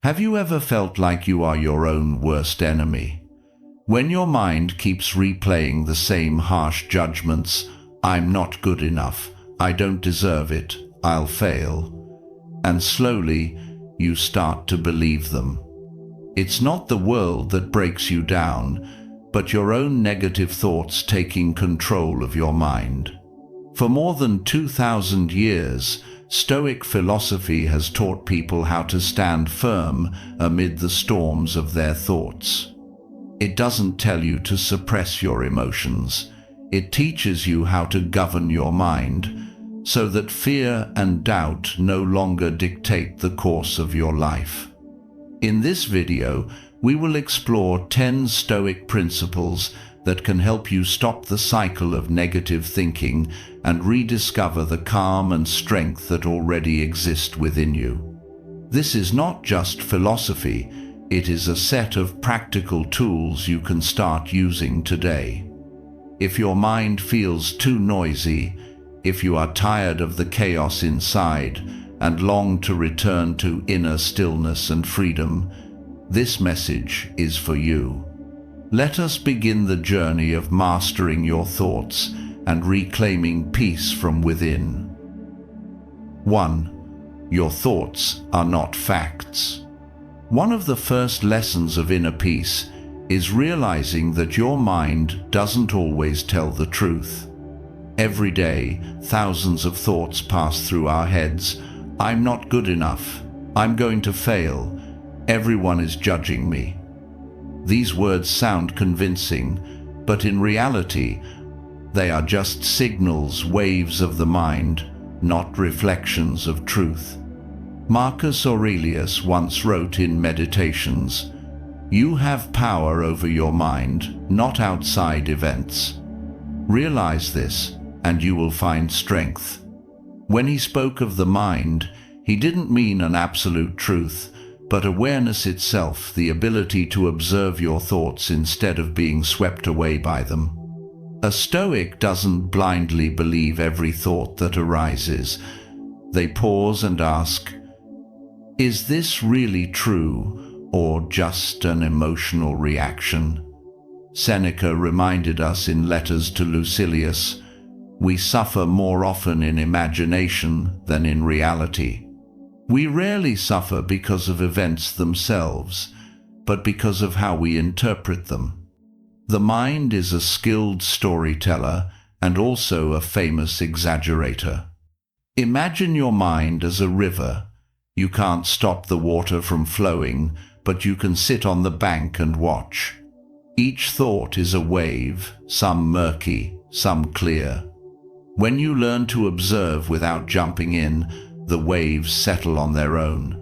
Have you ever felt like you are your own worst enemy? When your mind keeps replaying the same harsh judgments, I'm not good enough, I don't deserve it, I'll fail, and slowly you start to believe them. It's not the world that breaks you down, but your own negative thoughts taking control of your mind. For more than 2,000 years, Stoic philosophy has taught people how to stand firm amid the storms of their thoughts. It doesn't tell you to suppress your emotions. It teaches you how to govern your mind so that fear and doubt no longer dictate the course of your life. In this video, we will explore 10 Stoic principles that can help you stop the cycle of negative thinking and rediscover the calm and strength that already exist within you. This is not just philosophy, it is a set of practical tools you can start using today. If your mind feels too noisy, if you are tired of the chaos inside and long to return to inner stillness and freedom, this message is for you. Let us begin the journey of mastering your thoughts and reclaiming peace from within. 1. Your thoughts are not facts. One of the first lessons of inner peace is realizing that your mind doesn't always tell the truth. Every day, thousands of thoughts pass through our heads. I'm not good enough. I'm going to fail. Everyone is judging me. These words sound convincing, but in reality, they are just signals, waves of the mind, not reflections of truth. Marcus Aurelius once wrote in Meditations, "You have power over your mind, not outside events. Realize this, and you will find strength." When he spoke of the mind, he didn't mean an absolute truth, but awareness itself, the ability to observe your thoughts instead of being swept away by them. A Stoic doesn't blindly believe every thought that arises. They pause and ask, is this really true or just an emotional reaction? Seneca reminded us in Letters to Lucilius, we suffer more often in imagination than in reality. We rarely suffer because of events themselves, but because of how we interpret them. The mind is a skilled storyteller and also a famous exaggerator. Imagine your mind as a river. You can't stop the water from flowing, but you can sit on the bank and watch. Each thought is a wave, some murky, some clear. When you learn to observe without jumping in, the waves settle on their own.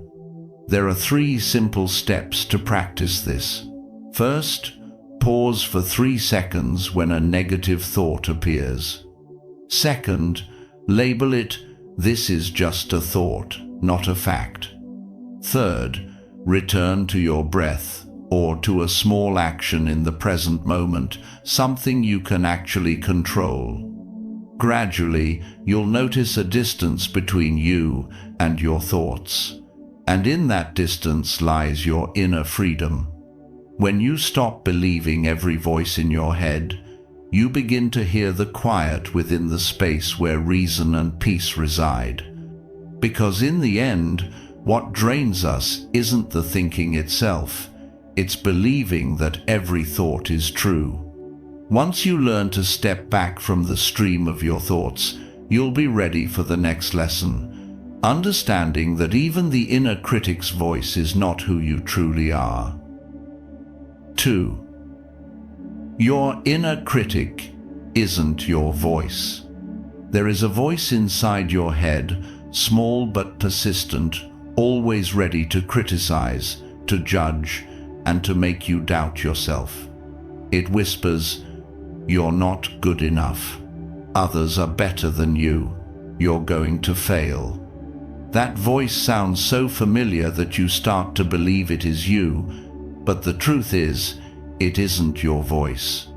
There are 3 simple steps to practice this. First, pause for 3 seconds when a negative thought appears. Second, label it, this is just a thought, not a fact. Third, return to your breath or to a small action in the present moment, something you can actually control. Gradually, you'll notice a distance between you and your thoughts, and in that distance lies your inner freedom. When you stop believing every voice in your head, you begin to hear the quiet within the space where reason and peace reside. Because in the end, what drains us isn't the thinking itself, it's believing that every thought is true. Once you learn to step back from the stream of your thoughts, you'll be ready for the next lesson, understanding that even the inner critic's voice is not who you truly are. 2. Your inner critic isn't your voice. There is a voice inside your head, small but persistent, always ready to criticize, to judge, and to make you doubt yourself. It whispers, you're not good enough. Others are better than you. You're going to fail. That voice sounds so familiar that you start to believe it is you, but the truth is, it isn't your voice.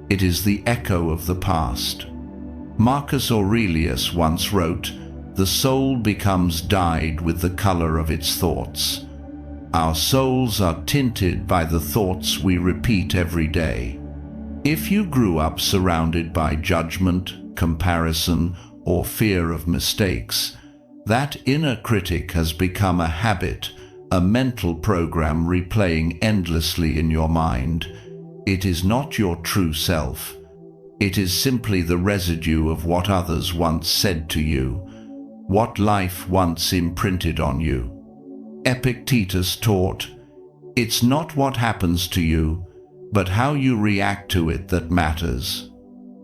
It is the echo of the past. Marcus Aurelius once wrote, "The soul becomes dyed with the color of its thoughts." Our souls are tinted by the thoughts we repeat every day. If you grew up surrounded by judgment, comparison, or fear of mistakes, that inner critic has become a habit, a mental program replaying endlessly in your mind. It is not your true self. It is simply the residue of what others once said to you, what life once imprinted on you. Epictetus taught, "It's not what happens to you, but how you react to it that matters."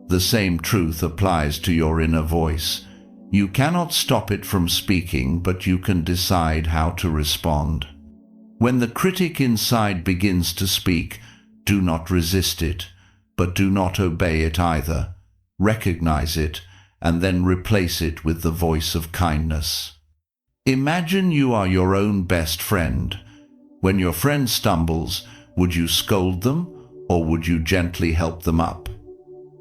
The same truth applies to your inner voice. You cannot stop it from speaking, but you can decide how to respond. When the critic inside begins to speak, do not resist it, but do not obey it either. Recognize it, and then replace it with the voice of kindness. Imagine you are your own best friend. When your friend stumbles, would you scold them, or would you gently help them up?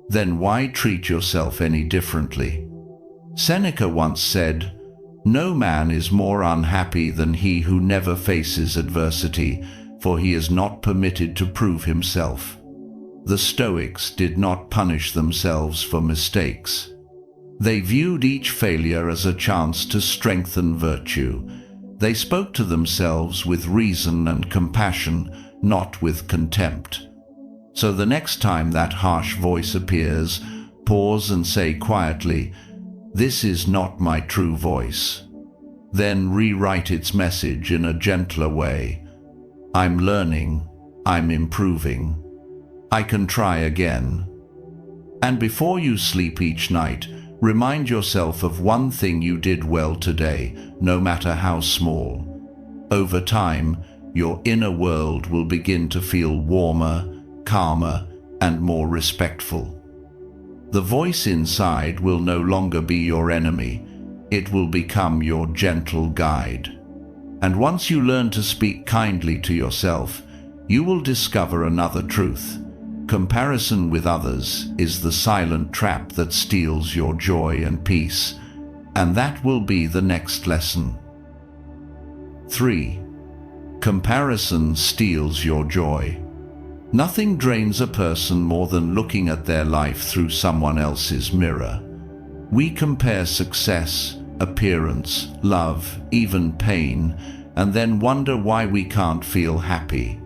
Then why treat yourself any differently? Seneca once said, "No man is more unhappy than he who never faces adversity, for he is not permitted to prove himself." The Stoics did not punish themselves for mistakes. They viewed each failure as a chance to strengthen virtue. They spoke to themselves with reason and compassion, not with contempt. So the next time that harsh voice appears, pause and say quietly, "This is not my true voice." Then rewrite its message in a gentler way. "I'm learning, I'm improving. I can try again." And before you sleep each night, remind yourself of one thing you did well today, no matter how small. Over time, your inner world will begin to feel warmer, calmer, and more respectful. The voice inside will no longer be your enemy. It will become your gentle guide. And once you learn to speak kindly to yourself, you will discover another truth. Comparison with others is the silent trap that steals your joy and peace, and that will be the next lesson. 3. Comparison steals your joy. Nothing drains a person more than looking at their life through someone else's mirror. We compare success, appearance, love, even pain, and then wonder why we can't feel happy.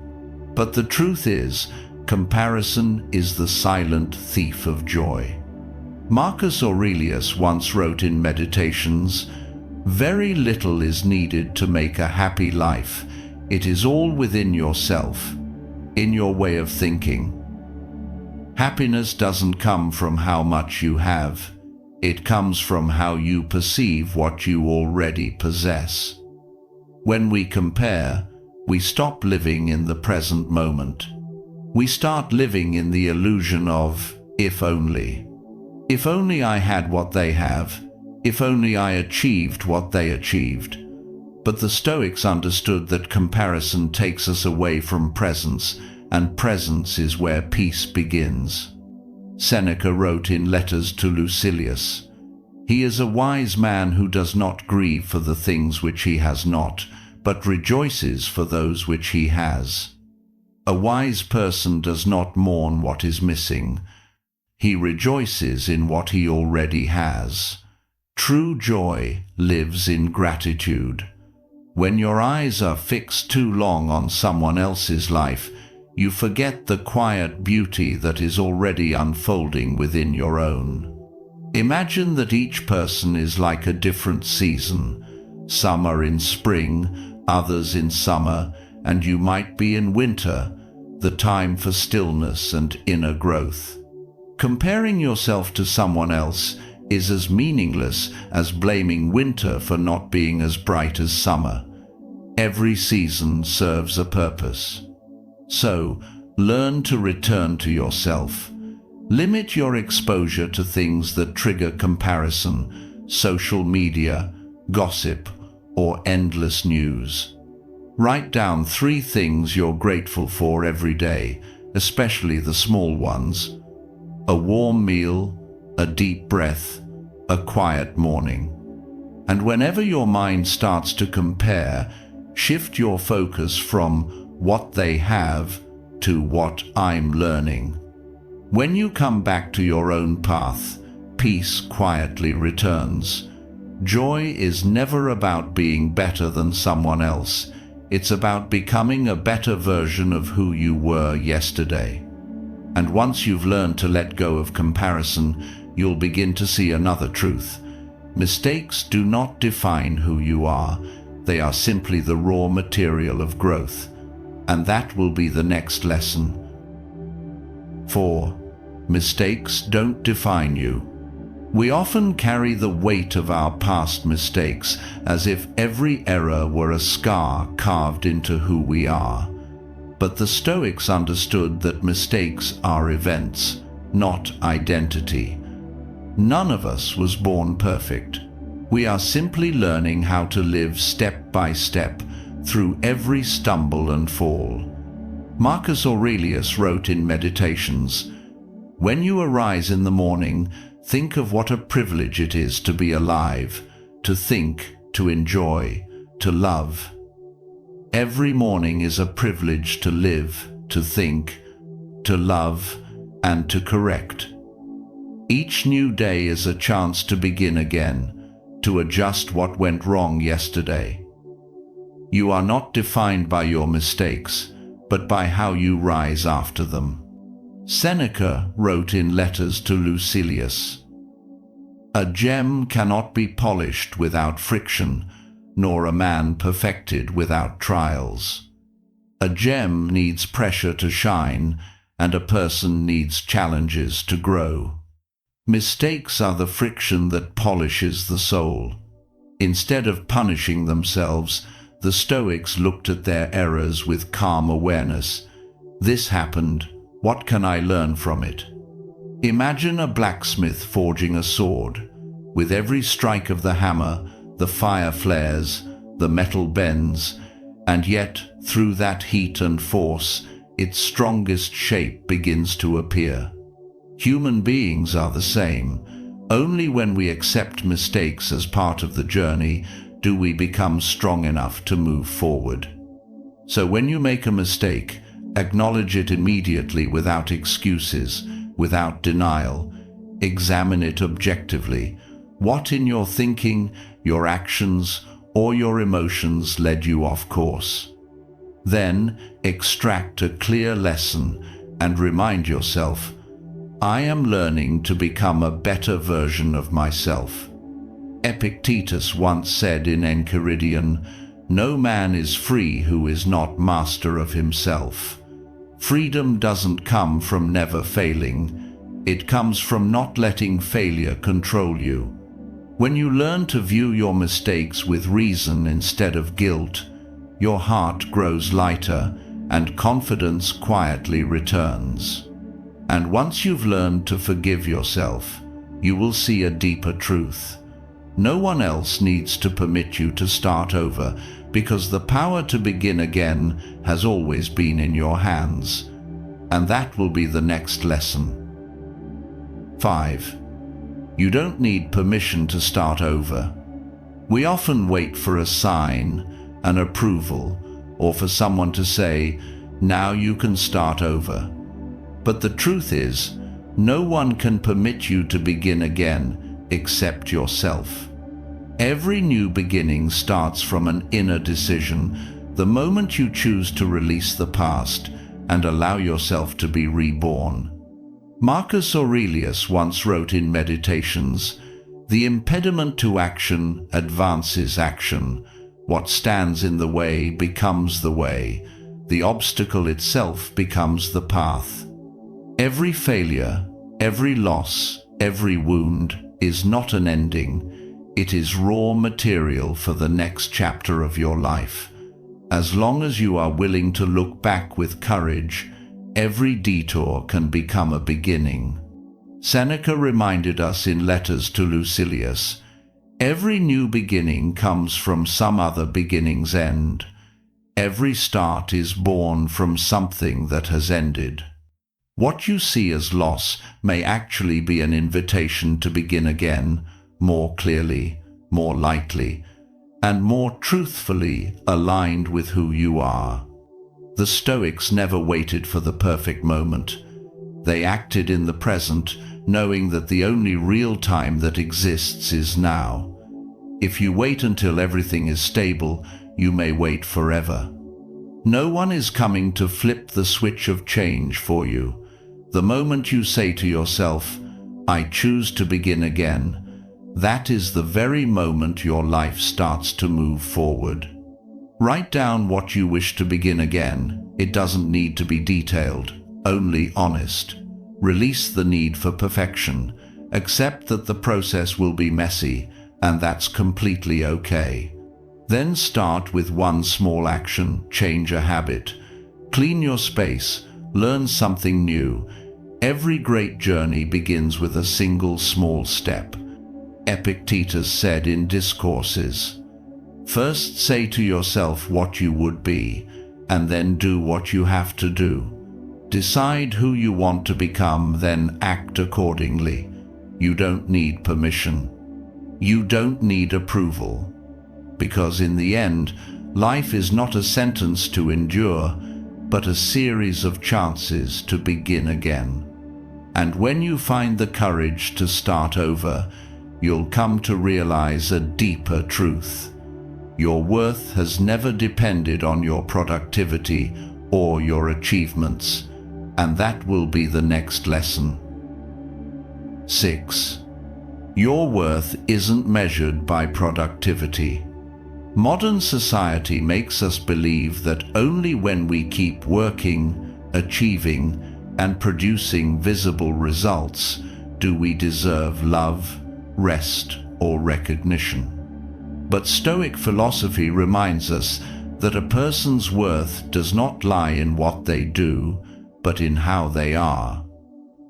But the truth is, comparison is the silent thief of joy. Marcus Aurelius once wrote in Meditations, "Very little is needed to make a happy life. It is all within yourself, in your way of thinking." Happiness doesn't come from how much you have. It comes from how you perceive what you already possess. When we compare, we stop living in the present moment. We start living in the illusion of if only. If only I had what they have. If only I achieved what they achieved. But the Stoics understood that comparison takes us away from presence, and presence is where peace begins. Seneca wrote in Letters to Lucilius, "He is a wise man who does not grieve for the things which he has not, but rejoices for those which he has." A wise person does not mourn what is missing. He rejoices in what he already has. True joy lives in gratitude. When your eyes are fixed too long on someone else's life, you forget the quiet beauty that is already unfolding within your own. Imagine that each person is like a different season. Some are in spring, others in summer, and you might be in winter, the time for stillness and inner growth. Comparing yourself to someone else is as meaningless as blaming winter for not being as bright as summer. Every season serves a purpose. So, learn to return to yourself. Limit your exposure to things that trigger comparison, social media, gossip, or endless news. Write down 3 things you're grateful for every day, especially the small ones. A warm meal, a deep breath, a quiet morning. And whenever your mind starts to compare, Shift your focus from what they have to what I'm learning. When you come back to your own path, peace quietly returns. Joy is never about being better than someone else. It's about becoming a better version of who you were yesterday. And once you've learned to let go of comparison, you'll begin to see another truth. Mistakes do not define who you are. They are simply the raw material of growth. And that will be the next lesson. 4. Mistakes don't define you. We often carry the weight of our past mistakes as if every error were a scar carved into who we are. But the Stoics understood that mistakes are events, not identity. None of us was born perfect. We are simply learning how to live step by step through every stumble and fall. Marcus Aurelius wrote in Meditations, "When you arise in the morning, think of what a privilege it is to be alive, to think, to enjoy, to love." Every morning is a privilege to live, to think, to love, and to correct. Each new day is a chance to begin again, to adjust what went wrong yesterday. You are not defined by your mistakes, but by how you rise after them. Seneca wrote in Letters to Lucilius, "A gem cannot be polished without friction, nor a man perfected without trials." A gem needs pressure to shine, and a person needs challenges to grow. Mistakes are the friction that polishes the soul. Instead of punishing themselves, the Stoics looked at their errors with calm awareness. This happened. What can I learn from it? Imagine a blacksmith forging a sword. With every strike of the hammer, the fire flares, the metal bends, and yet, through that heat and force, its strongest shape begins to appear. Human beings are the same. Only when we accept mistakes as part of the journey do we become strong enough to move forward. So when you make a mistake, acknowledge it immediately without excuses, without denial. Examine it objectively. What in your thinking, your actions, or your emotions led you off course? Then extract a clear lesson and remind yourself, I am learning to become a better version of myself. Epictetus once said in Enchiridion, "No man is free who is not master of himself." Freedom doesn't come from never failing. It comes from not letting failure control you. When you learn to view your mistakes with reason instead of guilt, your heart grows lighter and confidence quietly returns. And once you've learned to forgive yourself, you will see a deeper truth. No one else needs to permit you to start over, because the power to begin again has always been in your hands. And that will be the next lesson. 5. You don't need permission to start over. We often wait for a sign, an approval, or for someone to say, "Now you can start over." But the truth is, no one can permit you to begin again except yourself. Every new beginning starts from an inner decision, the moment you choose to release the past and allow yourself to be reborn. Marcus Aurelius once wrote in Meditations, "The impediment to action advances action. What stands in the way becomes the way. The obstacle itself becomes the path." Every failure, every loss, every wound is not an ending. It is raw material for the next chapter of your life. As long as you are willing to look back with courage, every detour can become a beginning. Seneca reminded us in Letters to Lucilius, "Every new beginning comes from some other beginning's end. Every start is born from something that has ended." What you see as loss may actually be an invitation to begin again, more clearly, more lightly. and more truthfully aligned with who you are. The Stoics never waited for the perfect moment. They acted in the present, knowing that the only real time that exists is now. If you wait until everything is stable, you may wait forever. No one is coming to flip the switch of change for you. The moment you say to yourself, "I choose to begin again," that is the very moment your life starts to move forward. Write down what you wish to begin again. It doesn't need to be detailed, only honest. Release the need for perfection. Accept that the process will be messy, and that's completely okay. Then start with one small action. Change a habit. Clean your space. Learn something new. Every great journey begins with a single small step. Epictetus said in Discourses, "First say to yourself what you would be, and then do what you have to do. Decide who you want to become, then act accordingly. You don't need permission. You don't need approval. Because in the end, life is not a sentence to endure, but a series of chances to begin again. And when you find the courage to start over, you'll come to realize a deeper truth. Your worth has never depended on your productivity or your achievements, and that will be the next lesson. 6. Your worth isn't measured by productivity. Modern society makes us believe that only when we keep working, achieving, and producing visible results do we deserve love, rest, or recognition. But Stoic philosophy reminds us that a person's worth does not lie in what they do, but in how they are.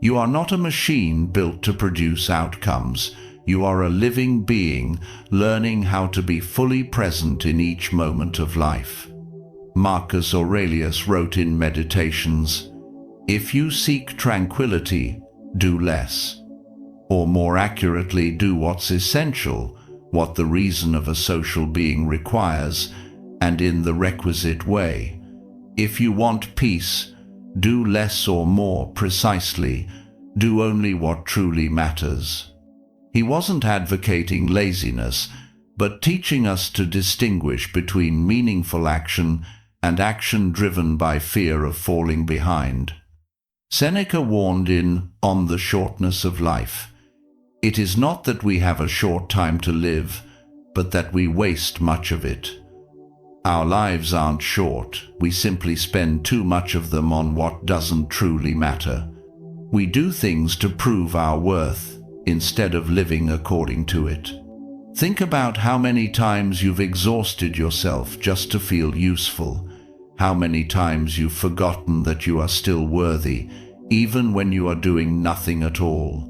You are not a machine built to produce outcomes. You are a living being learning how to be fully present in each moment of life. Marcus Aurelius wrote in Meditations, "If you seek tranquility, do less." Or more accurately, do what's essential, what the reason of a social being requires, and in the requisite way. If you want peace, do less or more precisely. Do only what truly matters. He wasn't advocating laziness, but teaching us to distinguish between meaningful action and action driven by fear of falling behind. Seneca warned in On the Shortness of Life, "It is not that we have a short time to live, but that we waste much of it." Our lives aren't short, we simply spend too much of them on what doesn't truly matter. We do things to prove our worth, instead of living according to it. Think about how many times you've exhausted yourself just to feel useful, how many times you've forgotten that you are still worthy, even when you are doing nothing at all.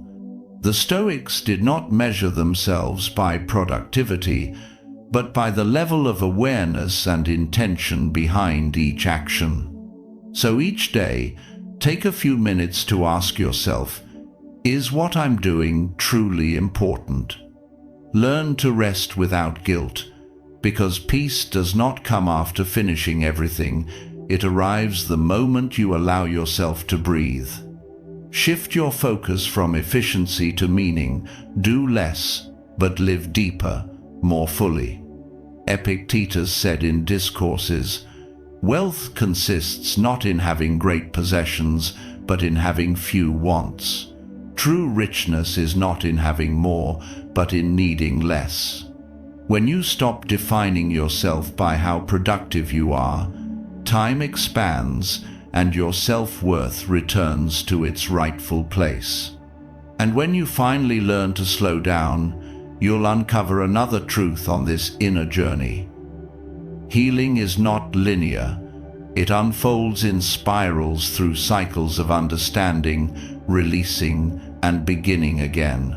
The Stoics did not measure themselves by productivity, but by the level of awareness and intention behind each action. So each day, take a few minutes to ask yourself, is what I'm doing truly important? Learn to rest without guilt, because peace does not come after finishing everything. It arrives the moment you allow yourself to breathe. Shift your focus from efficiency to meaning. Do less, but live deeper, more fully. Epictetus said in Discourses, "Wealth consists not in having great possessions, but in having few wants. True richness is not in having more, but in needing less." When you stop defining yourself by how productive you are, time expands and your self-worth returns to its rightful place. And when you finally learn to slow down, you'll uncover another truth on this inner journey. Healing is not linear. It unfolds in spirals through cycles of understanding, releasing, and beginning again.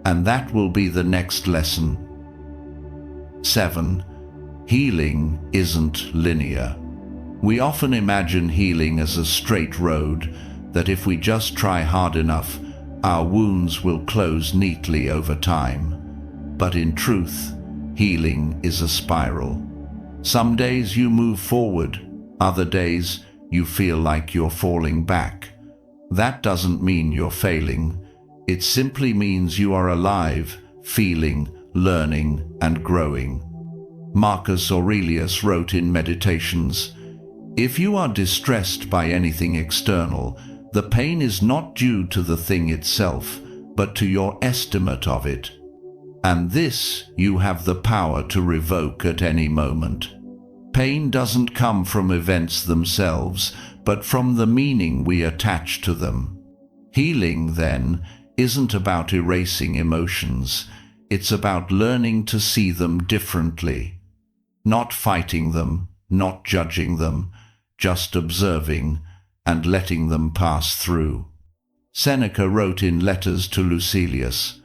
And that will be the next lesson. 7. Healing isn't linear. We often imagine healing as a straight road, that if we just try hard enough, our wounds will close neatly over time. But in truth, Healing is a spiral. Some days you move forward, other days you feel like you're falling back. That doesn't mean you're failing. It simply means you are alive, feeling, learning, and growing. Marcus Aurelius wrote in Meditations, "If you are distressed by anything external, the pain is not due to the thing itself, but to your estimate of it. And this you have the power to revoke at any moment." Pain doesn't come from events themselves, but from the meaning we attach to them. Healing, then, isn't about erasing emotions. It's about learning to see them differently. Not fighting them, not judging them, just observing and letting them pass through. Seneca wrote in Letters to Lucilius,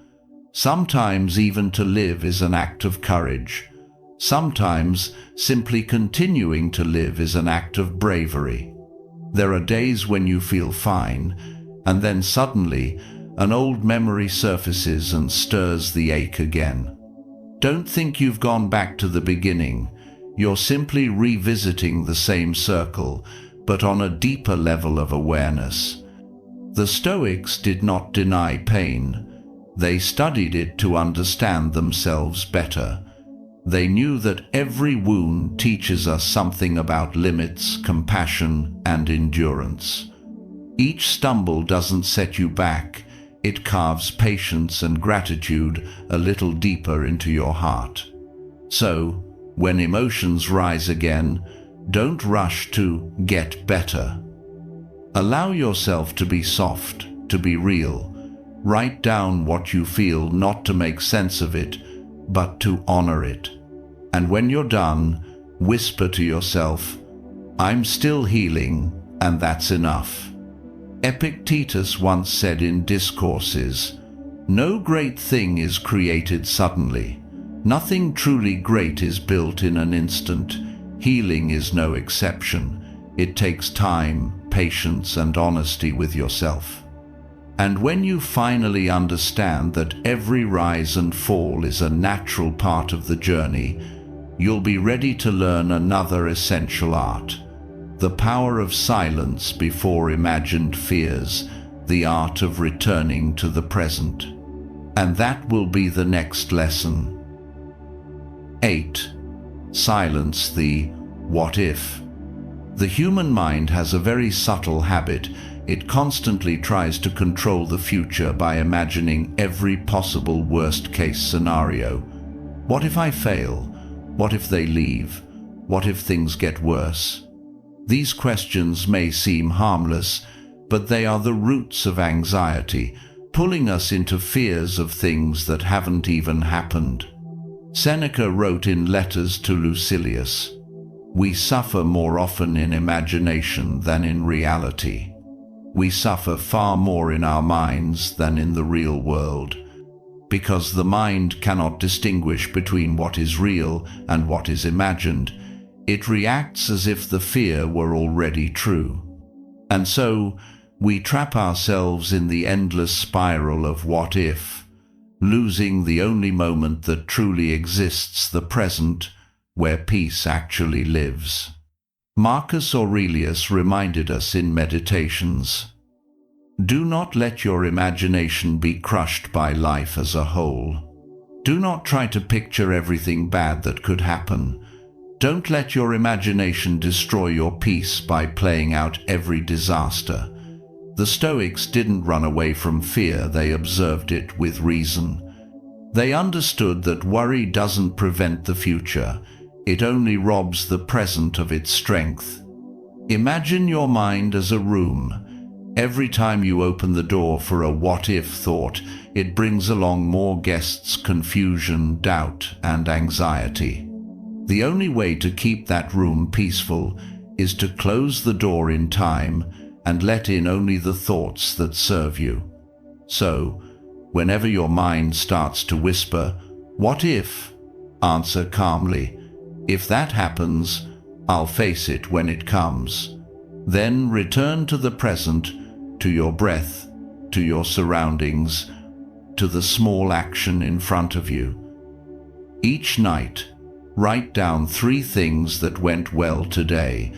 "Sometimes even to live is an act of courage. Sometimes simply continuing to live is an act of bravery." There are days when you feel fine, and then suddenly an old memory surfaces and stirs the ache again. Don't think you've gone back to the beginning. You're simply revisiting the same circle, but on a deeper level of awareness. The Stoics did not deny pain. They studied it to understand themselves better. They knew that every wound teaches us something about limits, compassion, and endurance. Each stumble doesn't set you back. It carves patience and gratitude a little deeper into your heart. So, when emotions rise again, don't rush to get better. Allow yourself to be soft, to be real. Write down what you feel, not to make sense of it, but to honor it. And when you're done, whisper to yourself, "I'm still healing, and that's enough." Epictetus once said in Discourses, "No great thing is created suddenly. Nothing truly great is built in an instant. Healing is no exception. It takes time, patience, and honesty with yourself." And when you finally understand that every rise and fall is a natural part of the journey, you'll be ready to learn another essential art: the power of silence before imagined fears, the art of returning to the present. And that will be the next lesson. 8. Silence the what if. The human mind has a very subtle habit. It constantly tries to control the future by imagining every possible worst-case scenario. What if I fail? What if they leave? What if things get worse? These questions may seem harmless, but they are the roots of anxiety, pulling us into fears of things that haven't even happened. Seneca wrote in Letters to Lucilius, "We suffer more often in imagination than in reality." We suffer far more in our minds than in the real world, because the mind cannot distinguish between what is real and what is imagined. It reacts as if the fear were already true. And so, we trap ourselves in the endless spiral of what if, losing the only moment that truly exists, the present, where peace actually lives. Marcus Aurelius reminded us in Meditations, "Do not let your imagination be crushed by life as a whole. Do not try to picture everything bad that could happen. Don't let your imagination destroy your peace by playing out every disaster." The Stoics didn't run away from fear, they observed it with reason. They understood that worry doesn't prevent the future, it only robs the present of its strength. Imagine your mind as a room. Every time you open the door for a what-if thought, it brings along more guests, confusion, doubt, and anxiety. The only way to keep that room peaceful is to close the door in time and let in only the thoughts that serve you. So, whenever your mind starts to whisper, "What if?" answer calmly, "If that happens, I'll face it when it comes." Then return to the present, to your breath, to your surroundings, to the small action in front of you. Each night, write down 3 things that went well today,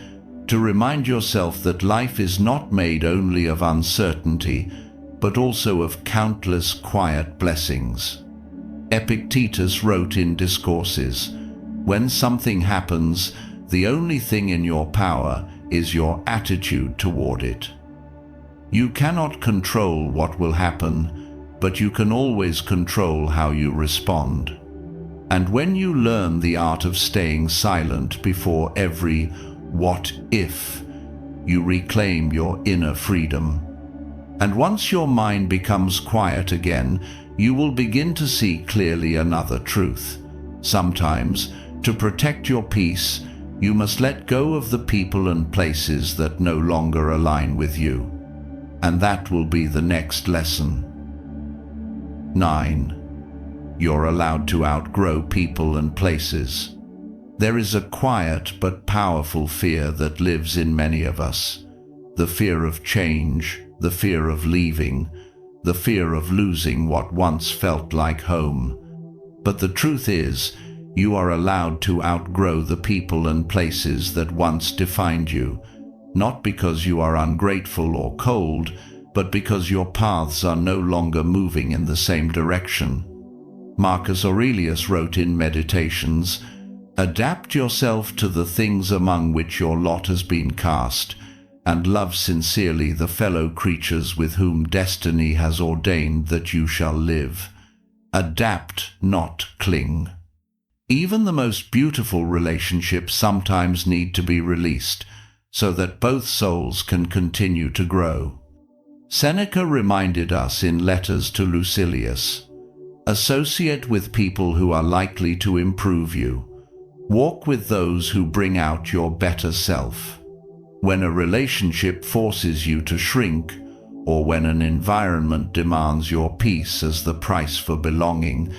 to remind yourself that life is not made only of uncertainty, but also of countless quiet blessings. Epictetus wrote in Discourses, "When something happens, the only thing in your power is your attitude toward it." You cannot control what will happen, but you can always control how you respond. And when you learn the art of staying silent before every "what if," you reclaim your inner freedom. And once your mind becomes quiet again, you will begin to see clearly another truth. Sometimes, to protect your peace, you must let go of the people and places that no longer align with you. And that will be the next lesson. 9. You're allowed to outgrow people and places. There is a quiet but powerful fear that lives in many of us. The fear of change, the fear of leaving, the fear of losing what once felt like home. But the truth is, you are allowed to outgrow the people and places that once defined you, not because you are ungrateful or cold, but because your paths are no longer moving in the same direction. Marcus Aurelius wrote in Meditations, "Adapt yourself to the things among which your lot has been cast, and love sincerely the fellow creatures with whom destiny has ordained that you shall live." Adapt, not cling. Even the most beautiful relationships sometimes need to be released, so that both souls can continue to grow. Seneca reminded us in Letters to Lucilius, "Associate with people who are likely to improve you. Walk with those who bring out your better self." When a relationship forces you to shrink, or when an environment demands your peace as the price for belonging,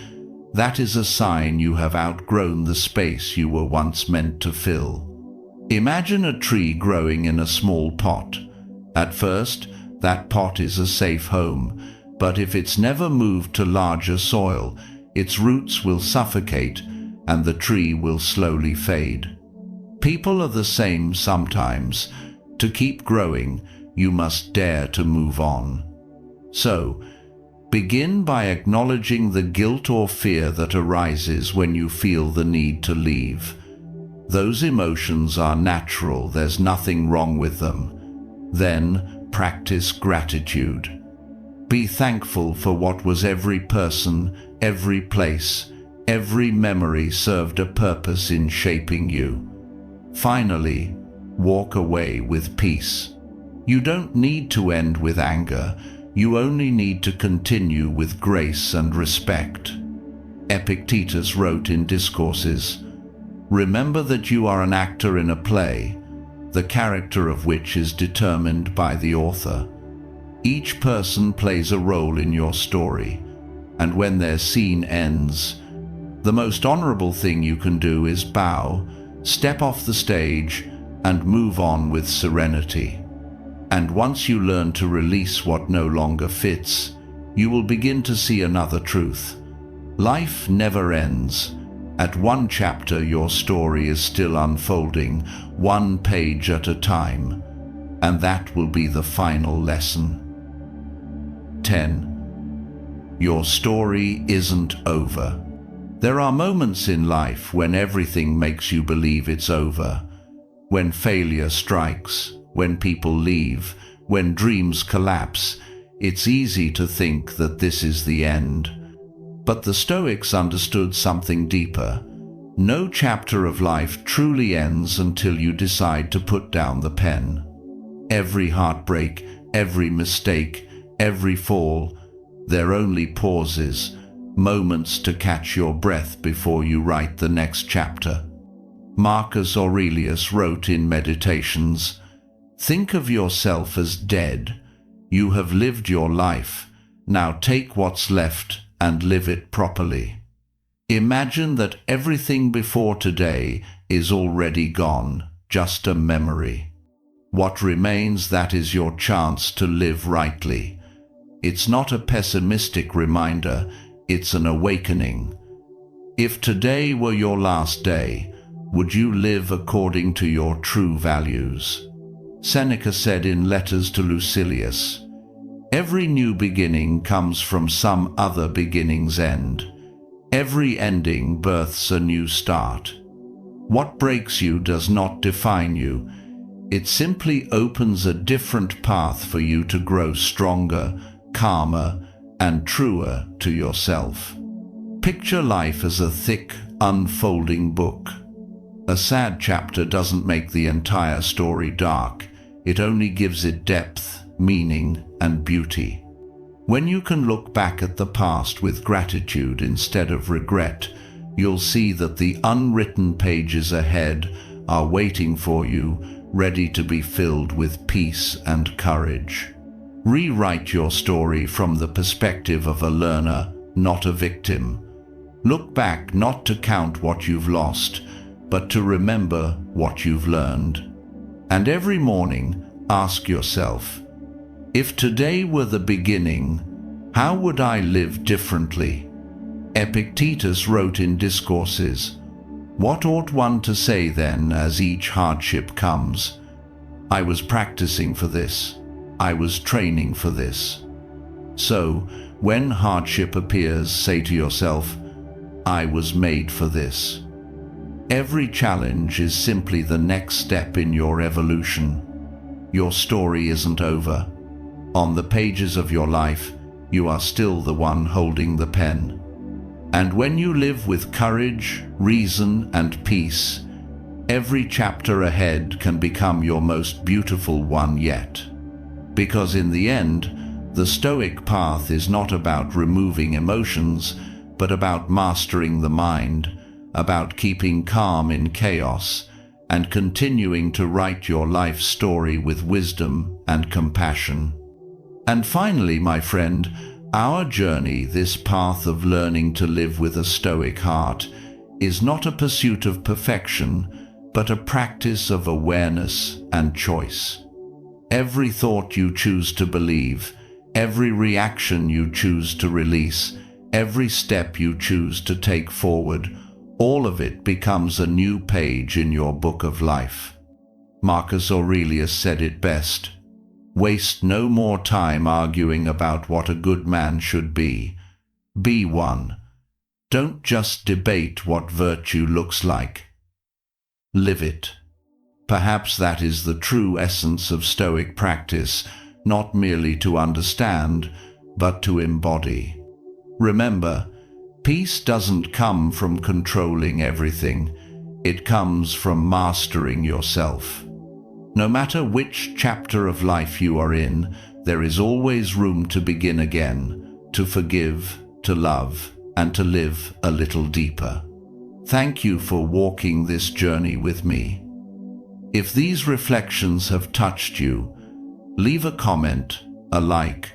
that is a sign you have outgrown the space you were once meant to fill. Imagine a tree growing in a small pot. At first, that pot is a safe home, but if it's never moved to larger soil, its roots will suffocate and the tree will slowly fade. People are the same sometimes. To keep growing, you must dare to move on. So, begin by acknowledging the guilt or fear that arises when you feel the need to leave. Those emotions are natural, there's nothing wrong with them. Then, practice gratitude. Be thankful for what was. Every person, every place, every memory served a purpose in shaping you. Finally, walk away with peace. You don't need to end with anger, you only need to continue with grace and respect. Epictetus wrote in Discourses, "Remember that you are an actor in a play, the character of which is determined by the author. Each person plays a role in your story, and when their scene ends, the most honorable thing you can do is bow, step off the stage, and move on with serenity. And once you learn to release what no longer fits, you will begin to see another truth. Life never ends. At one chapter, your story is still unfolding, one page at a time, and that will be the final lesson." 10. Your story isn't over. There are moments in life when everything makes you believe it's over. When failure strikes, when people leave, when dreams collapse, it's easy to think that this is the end. But the Stoics understood something deeper. No chapter of life truly ends until you decide to put down the pen. Every heartbreak, every mistake, every fall, they're only pauses, moments to catch your breath before you write the next chapter. Marcus Aurelius wrote in Meditations, "Think of yourself as dead. You have lived your life. Now take what's left and live it properly." Imagine that everything before today is already gone, just a memory. What remains, that is your chance to live rightly. It's not a pessimistic reminder, it's an awakening. If today were your last day, would you live according to your true values? Seneca said in Letters to Lucilius, "Every new beginning comes from some other beginning's end. Every ending births a new start. What breaks you does not define you. It simply opens a different path for you to grow stronger, calmer, and truer to yourself." Picture life as a thick, unfolding book. A sad chapter doesn't make the entire story dark. It only gives it depth, meaning, and beauty. When you can look back at the past with gratitude instead of regret, you'll see that the unwritten pages ahead are waiting for you, ready to be filled with peace and courage. Rewrite your story from the perspective of a learner, not a victim. Look back not to count what you've lost, but to remember what you've learned. And every morning, ask yourself, if today were the beginning, how would I live differently? Epictetus wrote in Discourses, "What ought one to say then as each hardship comes? I was practicing for this. I was training for this." So, when hardship appears, say to yourself, "I was made for this." Every challenge is simply the next step in your evolution. Your story isn't over. On the pages of your life, you are still the one holding the pen. And when you live with courage, reason, and peace, every chapter ahead can become your most beautiful one yet. Because in the end, the Stoic path is not about removing emotions, but about mastering the mind, about keeping calm in chaos, and continuing to write your life story with wisdom and compassion. And finally, my friend, our journey, this path of learning to live with a Stoic heart, is not a pursuit of perfection, but a practice of awareness and choice. Every thought you choose to believe, every reaction you choose to release, every step you choose to take forward, all of it becomes a new page in your book of life. Marcus Aurelius said it best, "Waste no more time arguing about what a good man should be. Be one. Don't just debate what virtue looks like. Live it." Perhaps that is the true essence of Stoic practice, not merely to understand, but to embody. Remember, peace doesn't come from controlling everything. It comes from mastering yourself. No matter which chapter of life you are in, there is always room to begin again, to forgive, to love, and to live a little deeper. Thank you for walking this journey with me. If these reflections have touched you, leave a comment, a like,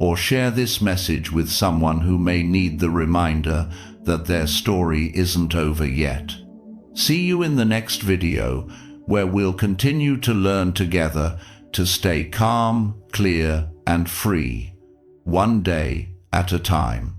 or share this message with someone who may need the reminder that their story isn't over yet. See you in the next video, where we'll continue to learn together to stay calm, clear, and free, one day at a time.